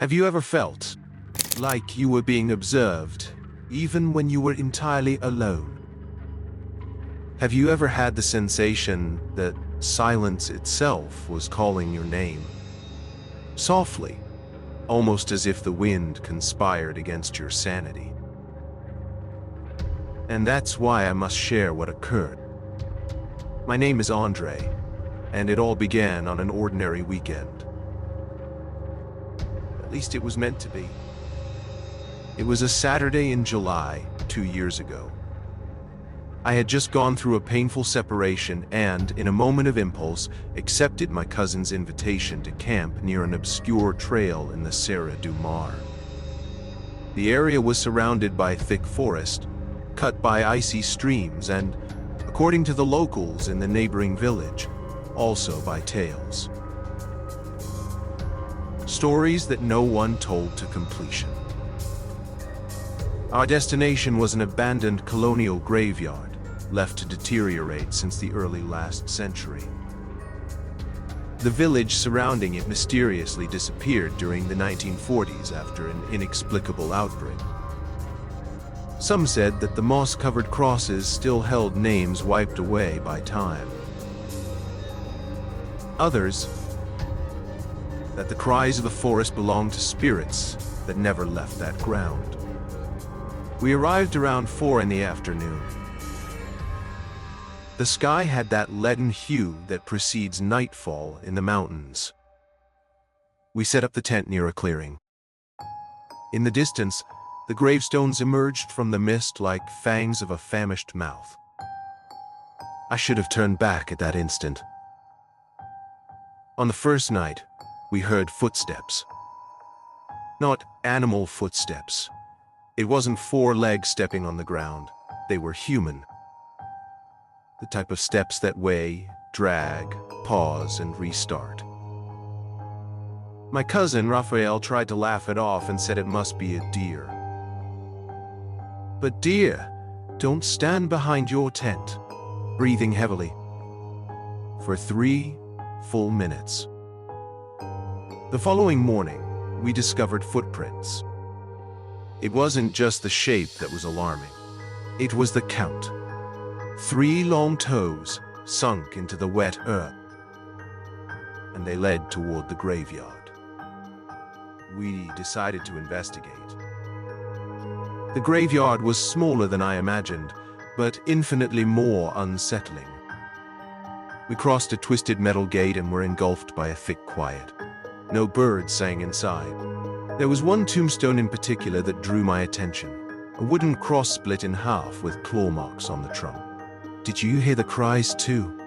Have you ever felt like you were being observed, even when you were entirely alone? Have you ever had the sensation that silence itself was calling your name? Softly, almost as if the wind conspired against your sanity. And that's why I must share what occurred. My name is Andre, and it all began on an ordinary weekend. At least it was meant to be. It was a Saturday in July, 2 years ago. I had just gone through a painful separation and, in a moment of impulse, accepted my cousin's invitation to camp near an obscure trail in the Serra do Mar. The area was surrounded by thick forest, cut by icy streams and, according to the locals in the neighboring village, also by tales. Stories that no one told to completion. Our destination was an abandoned colonial graveyard, left to deteriorate since the early last century. The village surrounding it mysteriously disappeared during the 1940s after an inexplicable outbreak. Some said that the moss-covered crosses still held names wiped away by time. Others, that the cries of the forest belonged to spirits that never left that ground. We arrived around 4 in the afternoon. The sky had that leaden hue that precedes nightfall in the mountains. We set up the tent near a clearing. In the distance, the gravestones emerged from the mist like fangs of a famished mouth. I should have turned back at that instant. On the first night, we heard footsteps. Not animal footsteps. It wasn't 4 legs stepping on the ground. They were human. The type of steps that weigh, drag, pause, and restart. My cousin, Raphael, tried to laugh it off and said it must be a deer. But deer don't stand behind your tent, breathing heavily, for 3 full minutes. The following morning, we discovered footprints. It wasn't just the shape that was alarming. It was the count. 3 long toes sunk into the wet earth, and they led toward the graveyard. We decided to investigate. The graveyard was smaller than I imagined, but infinitely more unsettling. We crossed a twisted metal gate and were engulfed by a thick quiet. No birds sang inside. There was one tombstone in particular that drew my attention. A wooden cross split in half with claw marks on the trunk. "Did you hear the cries too?"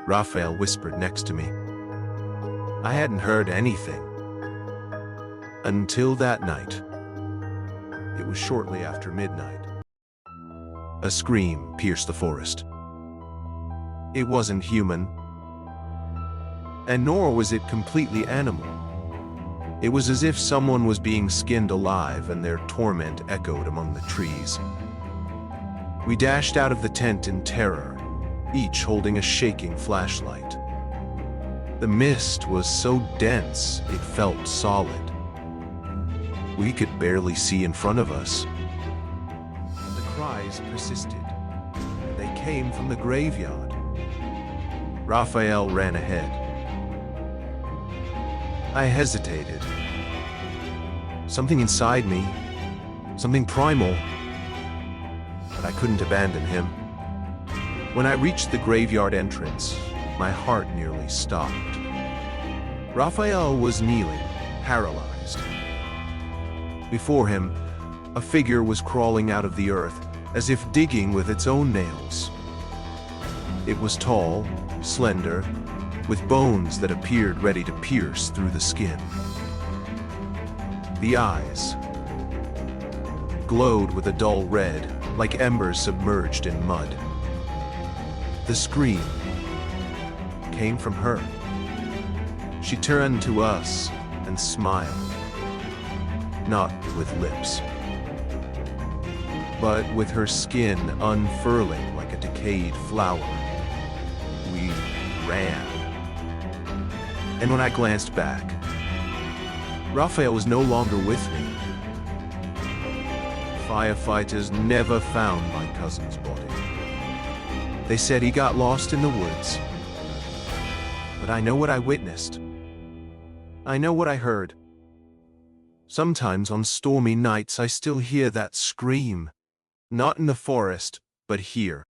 Raphael whispered next to me. I hadn't heard anything. Until that night. It was shortly after midnight. A scream pierced the forest. It wasn't human, and nor was it completely animal. It was as if someone was being skinned alive and their torment echoed among the trees. We dashed out of the tent in terror, each holding a shaking flashlight. The mist was so dense it felt solid. We could barely see in front of us. The cries persisted. They came from the graveyard. Raphael ran ahead. I hesitated. Something inside me, something primal, but I couldn't abandon him. When I reached the graveyard entrance, my heart nearly stopped. Raphael was kneeling, paralyzed. Before him, a figure was crawling out of the earth, as if digging with its own nails. It was tall, slender, with bones that appeared ready to pierce through the skin. The eyes glowed with a dull red, like embers submerged in mud. The scream came from her. She turned to us and smiled. Not with lips, but with her skin unfurling like a decayed flower. We ran. And when I glanced back, Raphael was no longer with me. Firefighters never found my cousin's body. They said he got lost in the woods. But I know what I witnessed. I know what I heard. Sometimes on stormy nights I still hear that scream. Not in the forest, but here.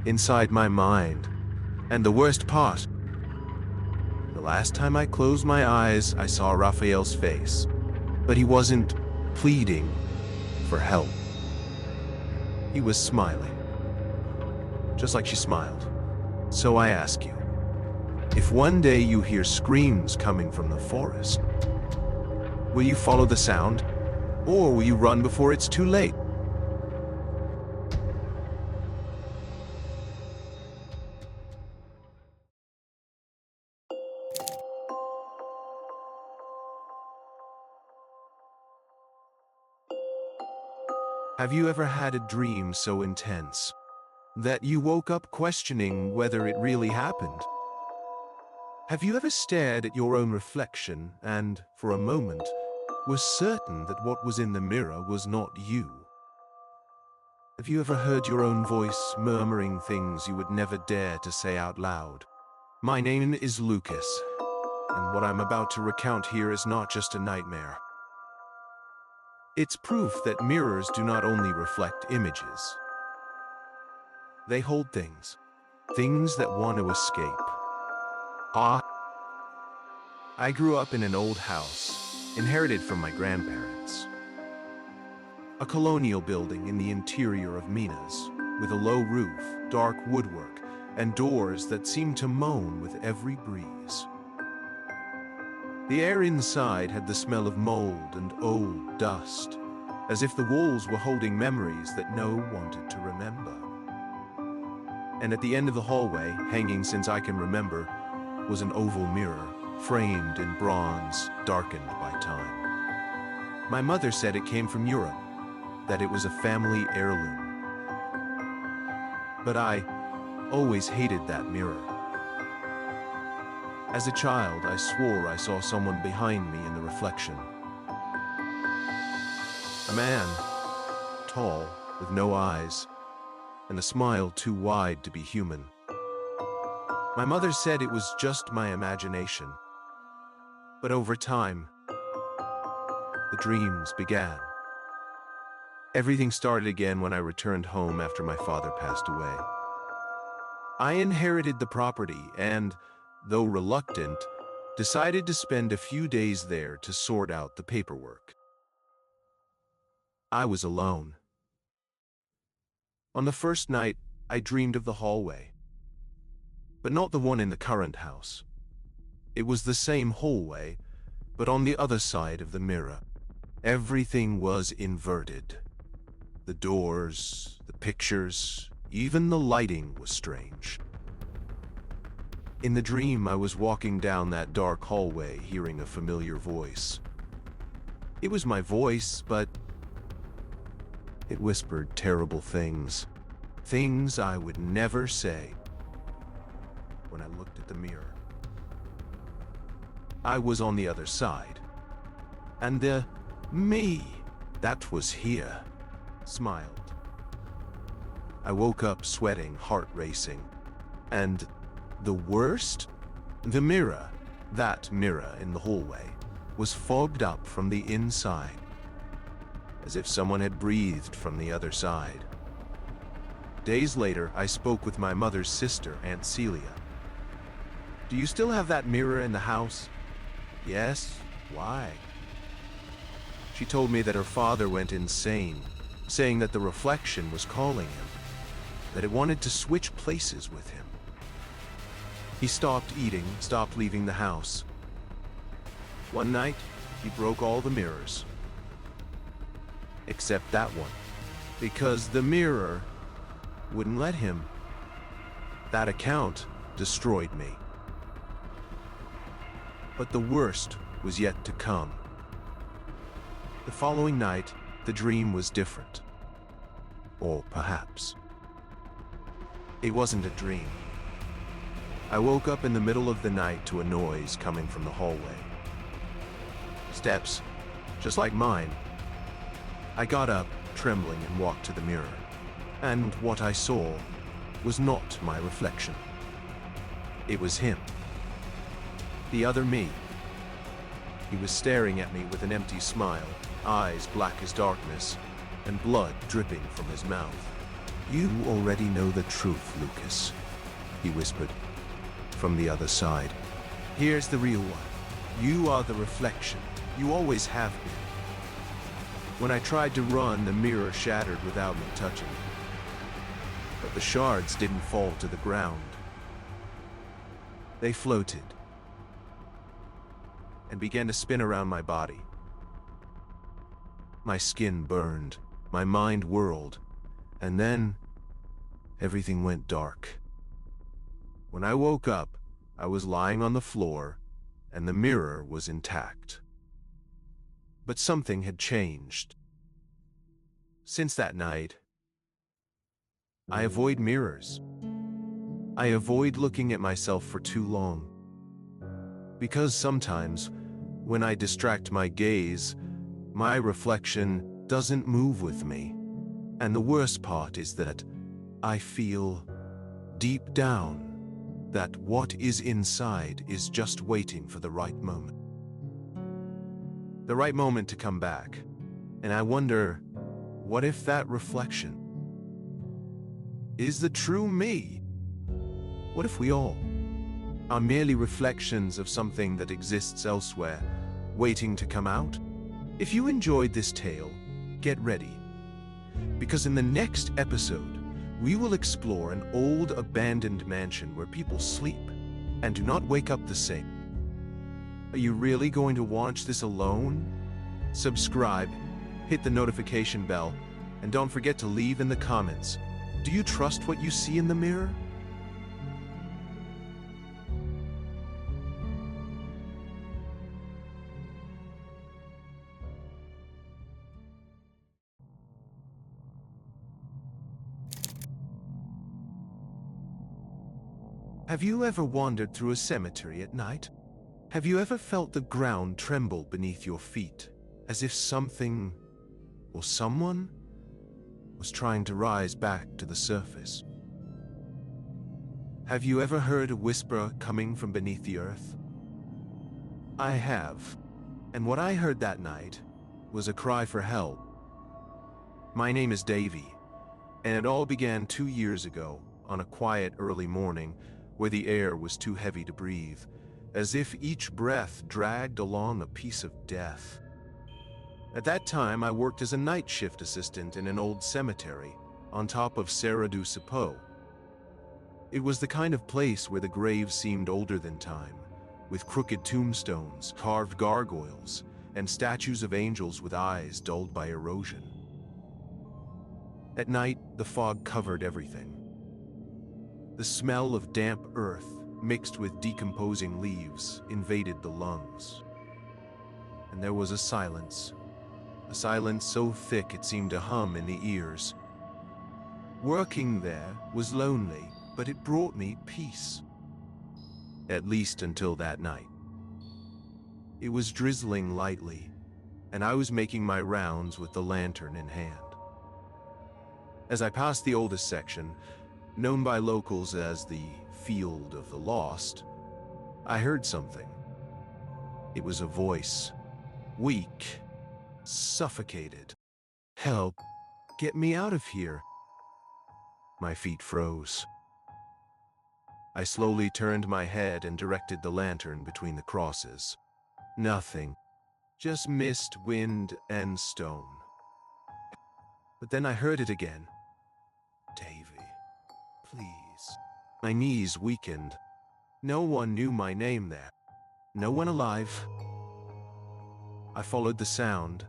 Inside my mind. And the worst part, the last time I closed my eyes, I saw Raphael's face. But he wasn't pleading for help. He was smiling. Just like she smiled. So I ask you, if one day you hear screams coming from the forest, will you follow the sound, or will you run before it's too late? Have you ever had a dream so intense that you woke up questioning whether it really happened? Have you ever stared at your own reflection and, for a moment, was certain that what was in the mirror was not you? Have you ever heard your own voice murmuring things you would never dare to say out loud? My name is Lucas, and what I'm about to recount here is not just a nightmare. It's proof that mirrors do not only reflect images. They hold things that want to escape. I grew up in an old house, inherited from my grandparents. A colonial building in the interior of Minas, with a low roof, dark woodwork, and doors that seemed to moan with every breeze. The air inside had the smell of mold and old dust, as if the walls were holding memories that no one wanted to remember. And at the end of the hallway, hanging since I can remember, was an oval mirror, framed in bronze, darkened by time. My mother said it came from Europe, that it was a family heirloom. But I always hated that mirror. As a child, I swore I saw someone behind me in the reflection. A man, tall, with no eyes, and a smile too wide to be human. My mother said it was just my imagination. But over time, the dreams began. Everything started again when I returned home after my father passed away. I inherited the property and, though reluctant, decided to spend a few days there to sort out the paperwork. I was alone. On the first night, I dreamed of the hallway. But not the one in the current house. It was the same hallway, but on the other side of the mirror. Everything was inverted. The doors, the pictures, even the lighting was strange. In the dream, I was walking down that dark hallway, hearing a familiar voice. It was my voice, but it whispered terrible things. Things I would never say. When I looked at the mirror, I was on the other side. And the me that was here smiled. I woke up sweating, heart racing. And the worst? The mirror, that mirror in the hallway, was fogged up from the inside, as if someone had breathed from the other side. Days later, I spoke with my mother's sister, Aunt Celia. Do you still have that mirror in the house? Yes. Why? She told me that her father went insane, saying that the reflection was calling him, that it wanted to switch places with him. He stopped eating, stopped leaving the house. One night, he broke all the mirrors. Except that one, because the mirror wouldn't let him. That account destroyed me. But the worst was yet to come. The following night, the dream was different. Or perhaps it wasn't a dream. I woke up in the middle of the night to a noise coming from the hallway. Steps, just like mine. I got up, trembling, and walked to the mirror. And what I saw was not my reflection. It was him. The other me. He was staring at me with an empty smile, eyes black as darkness, and blood dripping from his mouth. "You already know the truth, Lucas," he whispered from the other side. "Here's the real one. You are the reflection. You always have been." When I tried to run, the mirror shattered without me touching it. But the shards didn't fall to the ground. They floated and began to spin around my body. My skin burned, my mind whirled, and then everything went dark. When I woke up, I was lying on the floor, and the mirror was intact. But something had changed. Since that night, I avoid mirrors. I avoid looking at myself for too long. Because sometimes, when I distract my gaze, my reflection doesn't move with me. And the worst part is that I feel, deep down, that what is inside is just waiting for the right moment. The right moment to come back. And I wonder, what if that reflection is the true me? What if we all are merely reflections of something that exists elsewhere, waiting to come out? If you enjoyed this tale, get ready. Because in the next episode, we will explore an old abandoned mansion where people sleep and do not wake up the same. Are you really going to watch this alone? Subscribe, hit the notification bell, and don't forget to leave in the comments. Do you trust what you see in the mirror? Have you ever wandered through a cemetery at night? Have you ever felt the ground tremble beneath your feet, as if something or someone was trying to rise back to the surface? Have you ever heard a whisper coming from beneath the earth? I have, and what I heard that night was a cry for help. My name is Davy, and it all began 2 years ago on a quiet early morning where the air was too heavy to breathe, as if each breath dragged along a piece of death. At that time, I worked as a night shift assistant in an old cemetery on top of Serra do Cipó. It was the kind of place where the graves seemed older than time, with crooked tombstones, carved gargoyles, and statues of angels with eyes dulled by erosion. At night, the fog covered everything. The smell of damp earth mixed with decomposing leaves invaded the lungs. And there was a silence so thick it seemed to hum in the ears. Working there was lonely, but it brought me peace. At least until that night. It was drizzling lightly, and I was making my rounds with the lantern in hand. As I passed the oldest section, known by locals as the Field of the Lost, I heard something. It was a voice, weak, suffocated. "Help, get me out of here." My feet froze. I slowly turned my head and directed the lantern between the crosses. Nothing, just mist, wind, and stone. But then I heard it again. "Davy, please." My knees weakened. No one knew my name there. No one alive. I followed the sound,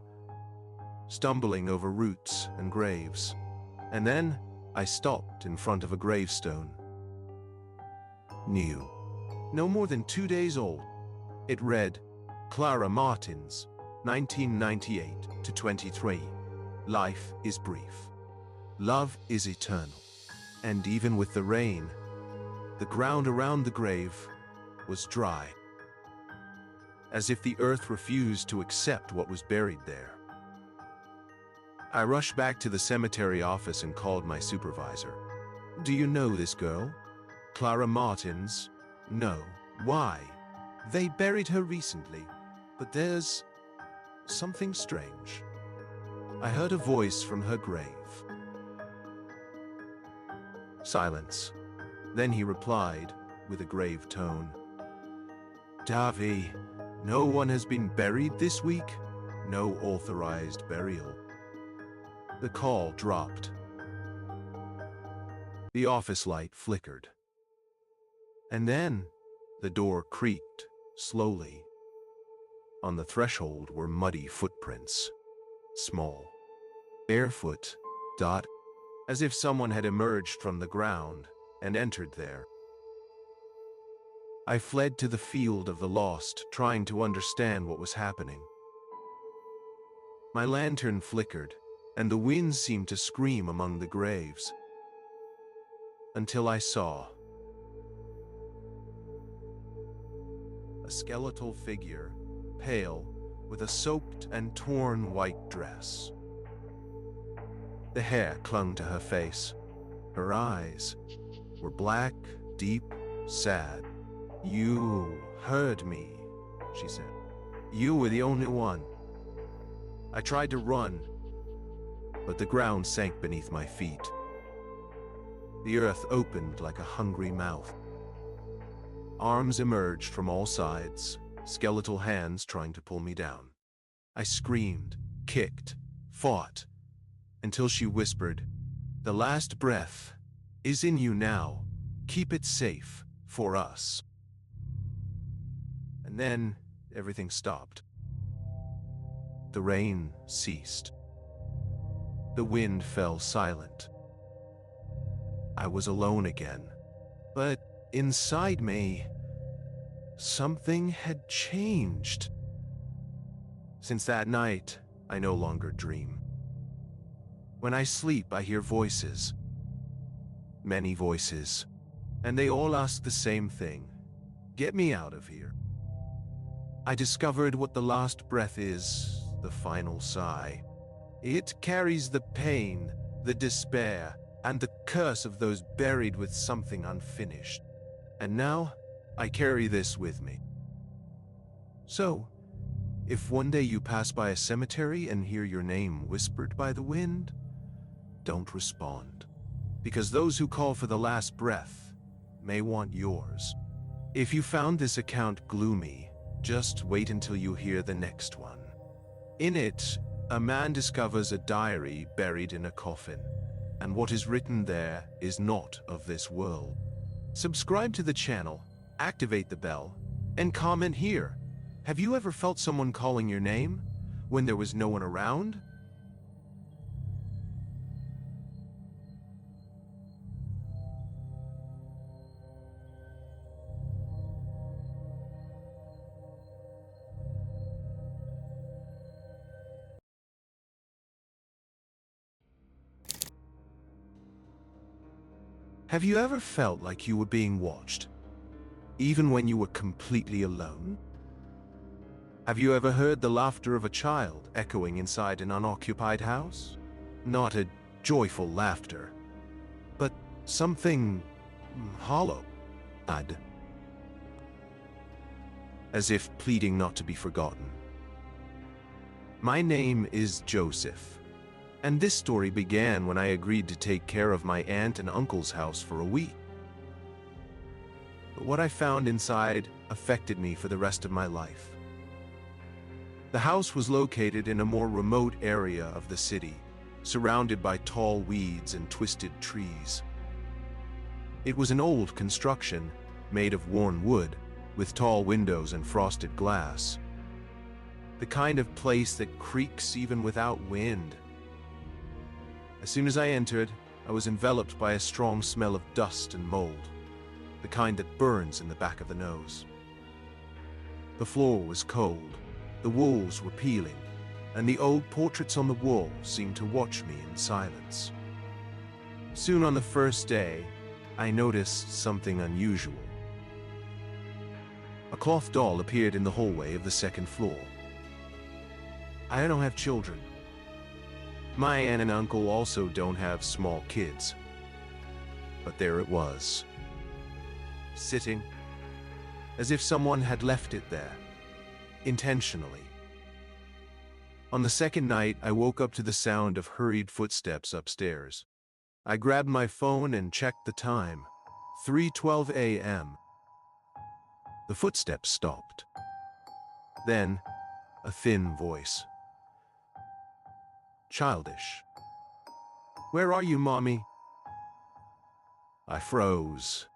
stumbling over roots and graves. And then I stopped in front of a gravestone. New. No more than 2 days old. It read, Clara Martins, 1998 to 23. Life is brief. Love is eternal. And even with the rain, the ground around the grave was dry. as if the earth refused to accept what was buried there. I rushed back to the cemetery office and called my supervisor. "Do you know this girl? Clara Martins?" "No." "Why?" "They buried her recently, but there's something strange." I heard a voice from her grave. Silence. Then he replied, with a grave tone. "Davi, no one has been buried this week. No authorized burial." The call dropped. The office light flickered. And then, the door creaked, slowly. On the threshold were muddy footprints. Small. Barefoot. As if someone had emerged from the ground and entered there. I fled to the field of the lost, trying to understand what was happening. My lantern flickered, and the wind seemed to scream among the graves. Until I saw a skeletal figure, pale, with a soaked and torn white dress. The hair clung to her face. Her eyes were black, deep, sad. "You heard me," she said. "You were the only one." I tried to run, but the ground sank beneath my feet. The earth opened like a hungry mouth. Arms emerged from all sides, skeletal hands trying to pull me down. I screamed, kicked, fought, until she whispered, "The last breath is in you now. Keep it safe for us." And then everything stopped. The rain ceased. The wind fell silent. I was alone again. But inside me, something had changed. Since that night, I no longer dream. When I sleep, I hear voices. Many voices. And they all ask the same thing. "Get me out of here." I discovered what the last breath is, the final sigh. It carries the pain, the despair, and the curse of those buried with something unfinished. And now, I carry this with me. So, if one day you pass by a cemetery and hear your name whispered by the wind, don't respond, because those who call for the last breath may want yours. If you found this account gloomy, just wait until you hear the next one. In it, a man discovers a diary buried in a coffin, and what is written there is not of this world. Subscribe to the channel, activate the bell, and comment here. Have you ever felt someone calling your name when there was no one around? Have you ever felt like you were being watched, even when you were completely alone? Have you ever heard the laughter of a child echoing inside an unoccupied house? Not a joyful laughter, but something hollow, odd, as if pleading not to be forgotten. My name is Joseph. And this story began when I agreed to take care of my aunt and uncle's house for a week. But what I found inside affected me for the rest of my life. The house was located in a more remote area of the city, surrounded by tall weeds and twisted trees. It was an old construction, made of worn wood, with tall windows and frosted glass. The kind of place that creaks even without wind. As soon as I entered, I was enveloped by a strong smell of dust and mold, the kind that burns in the back of the nose. The floor was cold, the walls were peeling, and the old portraits on the wall seemed to watch me in silence. Soon on the first day, I noticed something unusual. A cloth doll appeared in the hallway of the second floor. I don't have children. My aunt and uncle also don't have small kids. But there it was, sitting, as if someone had left it there, intentionally. On the second night, I woke up to the sound of hurried footsteps upstairs. I grabbed my phone and checked the time, 3:12 a.m. The footsteps stopped. Then, a thin voice. Childish. Where are you, Mommy? I froze.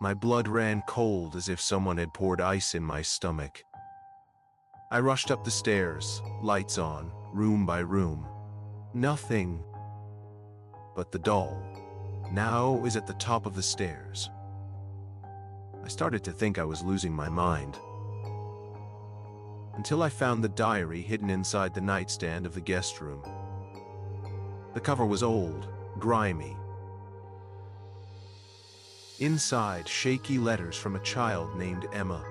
My blood ran cold as if someone had poured ice in my stomach. I rushed up the stairs, lights on, room by room. Nothing. But the doll, now is at the top of the stairs. I started to think I was losing my mind. Until I found the diary hidden inside the nightstand of the guest room. The cover was old, grimy. Inside, shaky letters from a child named Emma.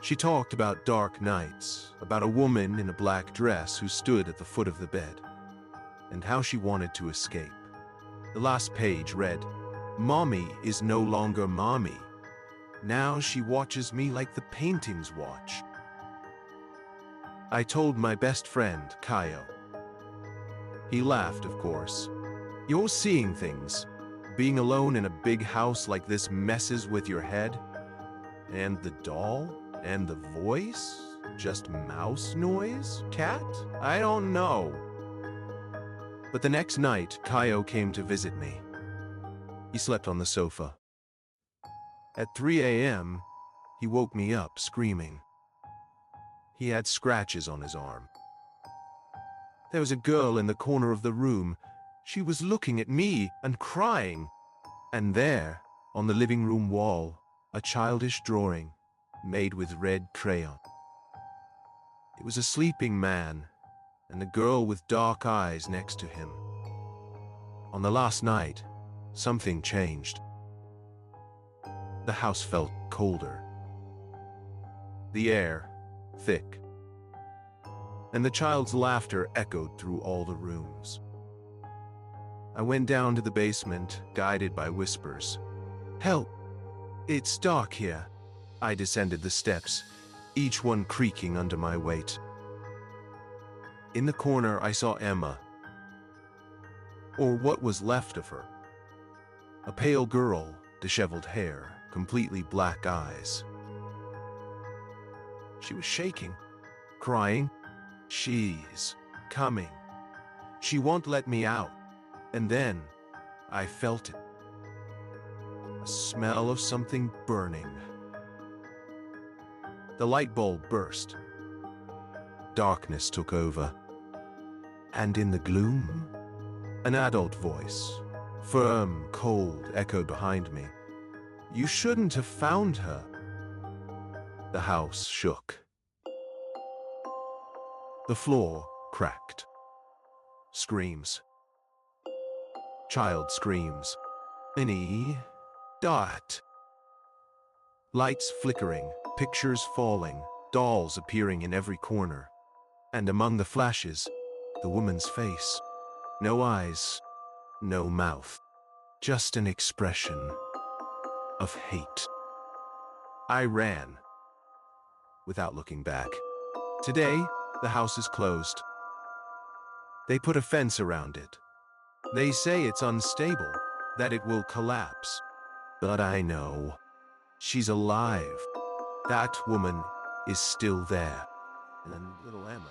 She talked about dark nights, about a woman in a black dress who stood at the foot of the bed, and how she wanted to escape. The last page read, "Mommy is no longer Mommy. Now she watches me like the paintings watch." I told my best friend, Kaio. He laughed, of course. "You're seeing things. Being alone in a big house like this messes with your head. And the doll? And the voice? Just mouse noise? Cat? I don't know." But the next night, Kaio came to visit me. He slept on the sofa. At 3 a.m., he woke me up screaming. He had scratches on his arm. There was a girl in the corner of the room. She was looking at me and crying. And there, on the living room wall, a childish drawing made with red crayon. It was a sleeping man and a girl with dark eyes next to him. On the last night, something changed. The house felt colder. The air, thick. And the child's laughter echoed through all the rooms. I went down to the basement, guided by whispers. "Help! It's dark here." I descended the steps, each one creaking under my weight. In the corner, I saw Emma, or what was left of her. A pale girl, disheveled hair, completely black eyes. She was shaking, crying, "She's coming. She won't let me out." And then, I felt it. A smell of something burning. The light bulb burst. Darkness took over. And in the gloom, an adult voice, firm, cold, echoed behind me. "You shouldn't have found her." The house shook. The floor cracked. Screams. Child screams. Any dot. Lights flickering, pictures falling, dolls appearing in every corner. And among the flashes, the woman's face. No eyes, no mouth. Just an expression of hate. I ran, without looking back. Today, the house is closed. They put a fence around it. They say it's unstable, that it will collapse. But I know. She's alive. That woman is still there. And little Emma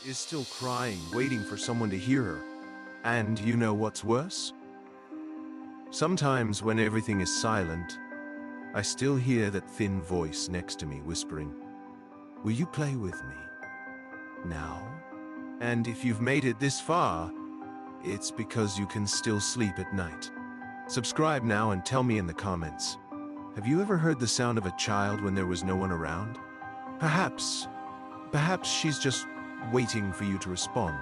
is still crying, waiting for someone to hear her. And you know what's worse? Sometimes when everything is silent, I still hear that thin voice next to me whispering, "Will you play with me now?" And if you've made it this far, it's because you can still sleep at night. Subscribe now and tell me in the comments. Have you ever heard the sound of a child when there was no one around? Perhaps she's just waiting for you to respond.